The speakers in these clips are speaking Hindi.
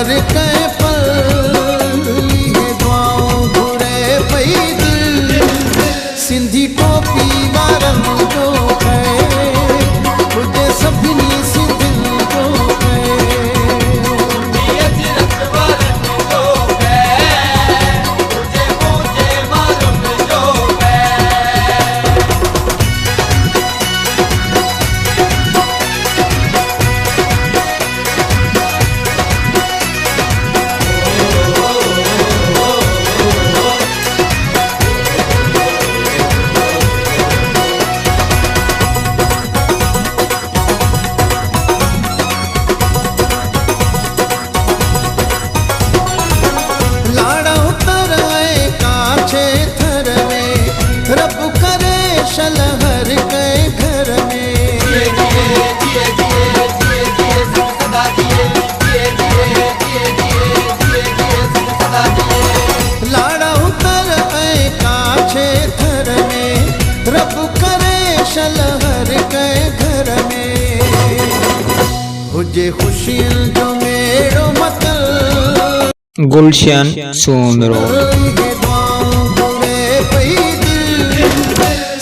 हर कै पल ये दुआऊं घुरे पई दिल सिंधी टोपी वारन जो है तुझे सभिनी सिंधियुनि जो है हर कै घर में लाड़ा उतर ऐं काछे थर में रब करे शल हर कै घर में हुजे ख़ुशियुनि जो मेड़ो मतल गुलशन सोमरो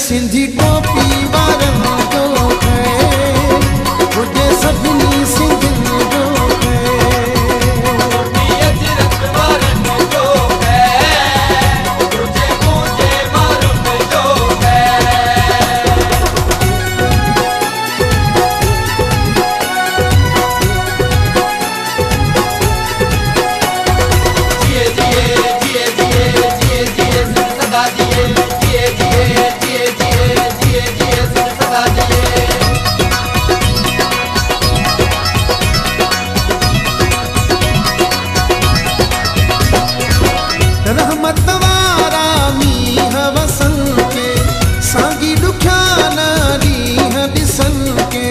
सिंधी टोपी वारन जो है तुझे सभिनी सिंधियुनि जो रहमत वारा मींह वसन के साॻी ॾुखिया नारीह ॾिसन के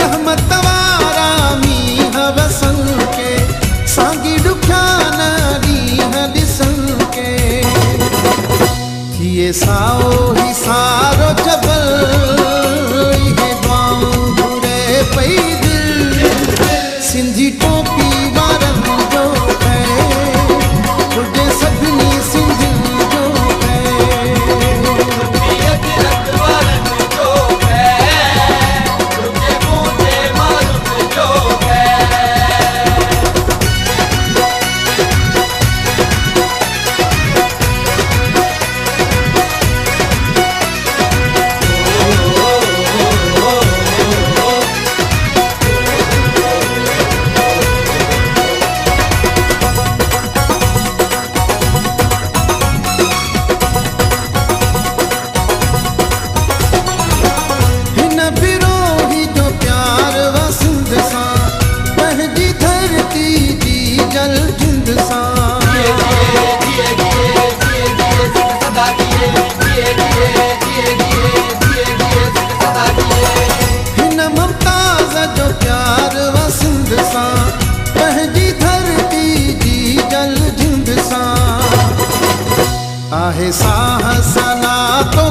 रहमत वारा मींह वसन के साॻी ॾुखिया नारीह ॾिसन के थिए साओ ही सारो जबल सिंधी टोपी वारन जो है तुझे सभिनी सिंधियुनि जो हिन मुमताज़ जो प्यार वसिंद सां पंहिंजी धरती जी जल जिंद सां आहे साह सना तो